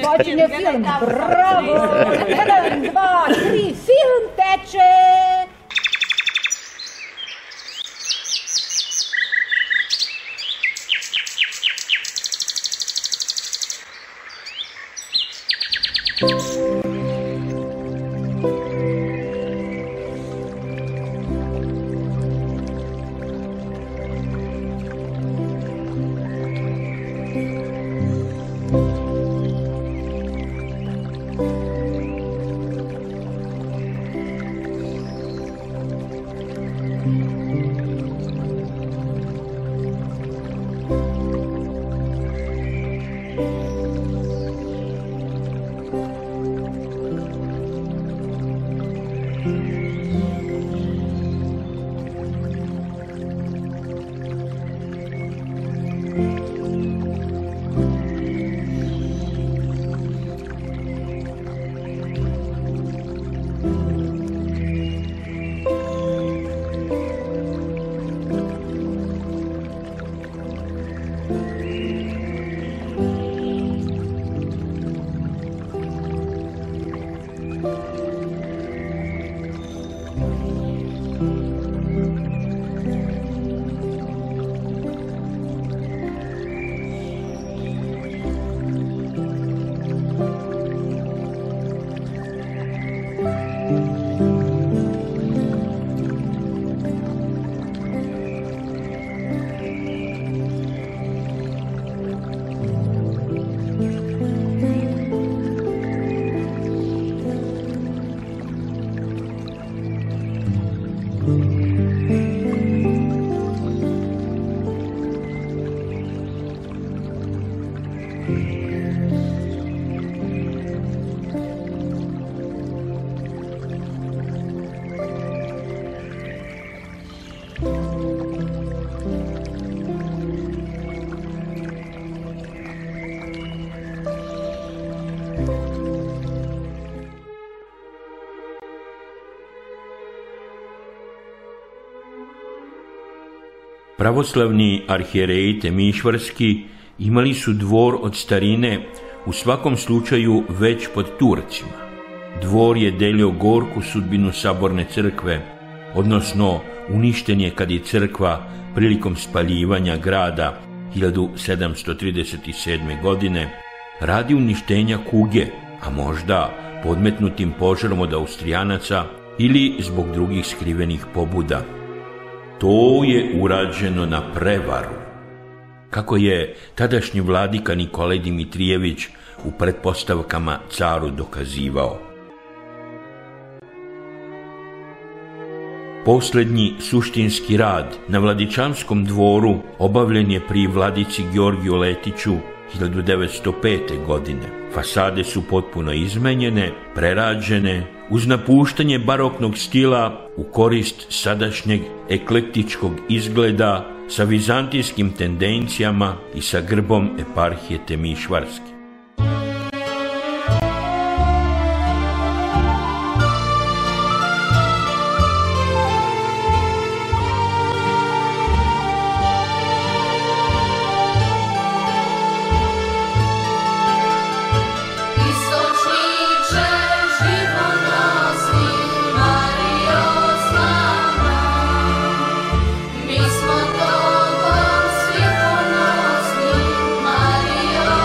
Počinje film. Bravo! 1, 2, 3, film teče! Pravoslavni arhijereji Temišvarski imali su dvor od starine, u svakom slučaju već pod Turcima. Dvor je delio gorku sudbinu saborne crkve, odnosno uništen je kad je crkva prilikom spaljivanja grada 1737. godine radi uništenja kuge, a možda podmetnutim požarom od Austrijanaca ili zbog drugih skrivenih pobuda. To je urađeno na prevaru. Kako je tadašnji vladika Nikolaj Dimitrijević u pretpostavkama caru dokazivao. Posljednji suštinski rad na Vladičanskom dvoru obavljen je pri vladici Georgiju Letiću 1905. godine. Fasade su potpuno izmenjene, prerađene, uz napuštanje baroknog stila u korist sadašnjeg eklektičkog izgleda sa vizantijskim tendencijama i sa grbom eparhije Temišvarske. Smo tobom svi ponosni, Marijo.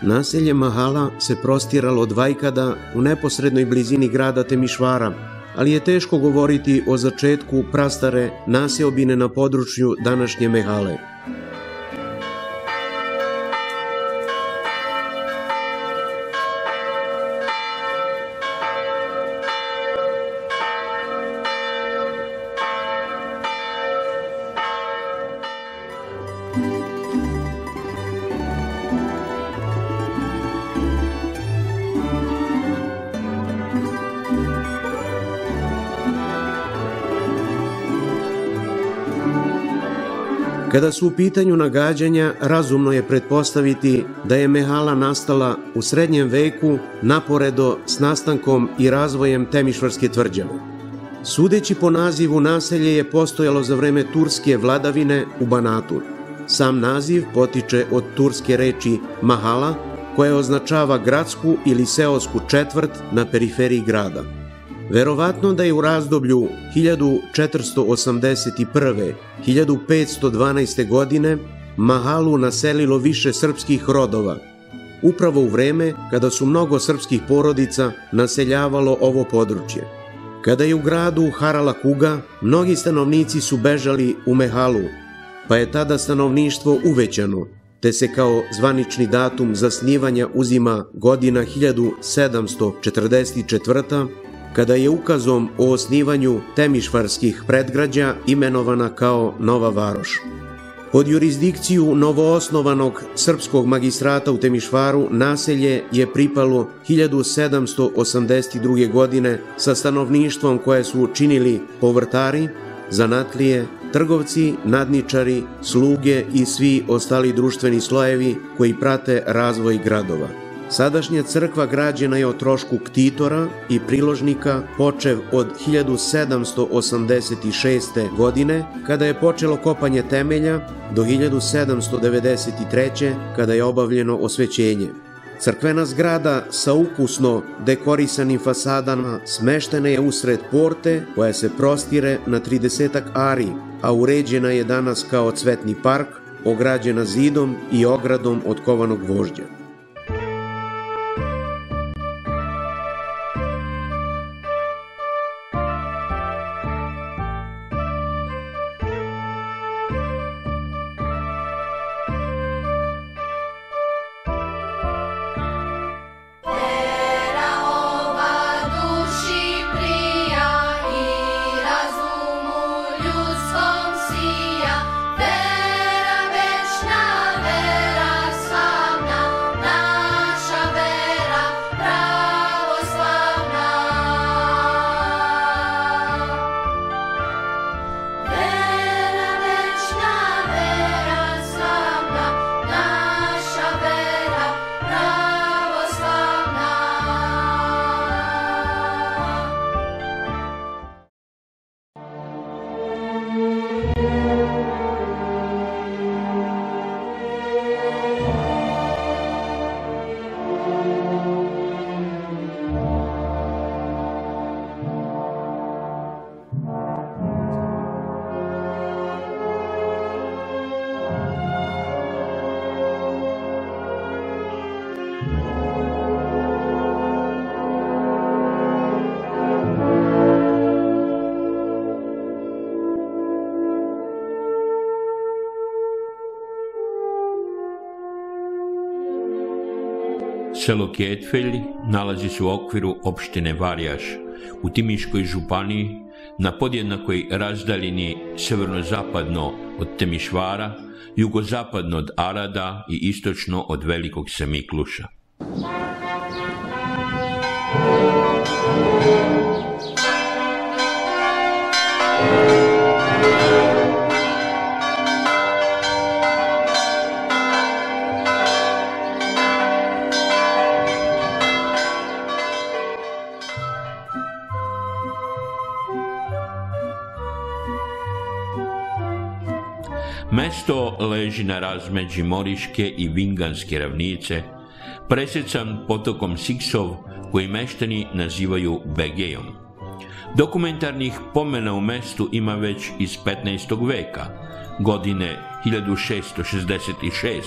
Naselje Mahala se prostiralo od vajkada u neposrednoj blizini grada Temišvara, ali je teško govoriti o začetku prastare naseobine na području današnje Mehale. Kada su u pitanju nagađanja, razumno je pretpostaviti da je Mehala nastala u srednjem veku naporedo s nastankom i razvojem Temišvarske tvrđave. Sudeći po nazivu, naselje je postojalo za vreme turske vladavine u Banatu. Sam naziv potiče od turske reči Mahala, koja označava gradsku ili seosku četvrt na periferiji grada. Verovatno da je u razdoblju 1481. 1512. godine Mahalu naselilo više srpskih rodova, upravo u vreme kada su mnogo srpskih porodica naseljavalo ovo područje. Kada je u gradu harala kuga, mnogi stanovnici su bežali u Mehalu, pa je tada stanovništvo uvećano, te se kao zvanični datum zasnivanja uzima godina 1744. kada je ukazom o osnivanju Temišvarskih predgrađa imenovana kao Nova Varoš. Pod jurisdikciju novoosnovanog srpskog magistrata u Temišvaru naselje je pripalo 1782. godine sa stanovništvom koje su činili povrtari, zanatlije, trgovci, nadničari, sluge i svi ostali društveni slojevi koji prate razvoj gradova. Sadašnja crkva građena je o trošku ktitora i priložnika počev od 1786. godine, kada je počelo kopanje temelja, do 1793. kada je obavljeno osvećenje. Crkvena zgrada sa ukusno dekorisanim fasadama smeštena je usred porte koja se prostire na 30 ari, a uređena je danas kao cvetni park, ograđena zidom i ogradom od kovanog gvožđa. Selo Ketfelj nalazi se u okviru opštine Varjaš u Timiškoj županiji na podjednakoj razdaljini severno-zapadno od Temišvara, jugozapadno od Arada i istočno od Velikog Semikluša. Mesto leži na razmeđi Moriške i Vinganske ravnice, presecan potokom Siksov, koji meštani nazivaju Begejom. Dokumentarnih pomena u mestu ima već iz 15. veka, godine 1666.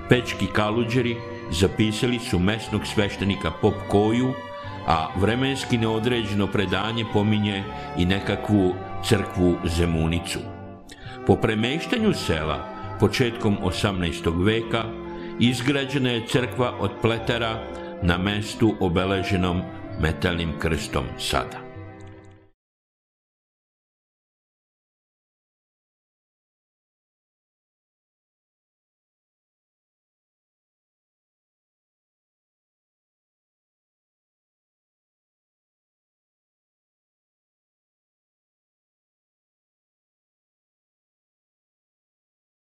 Pečki kaluđeri zapisali su mesnog sveštenika Pop Koju, a vremenski neodređeno predanje pominje i nekakvu crkvu Zemunicu. Po premeštanju sela, početkom 18. veka, izgrađena je crkva od pletera na mestu obeleženom metalnim krstom sada.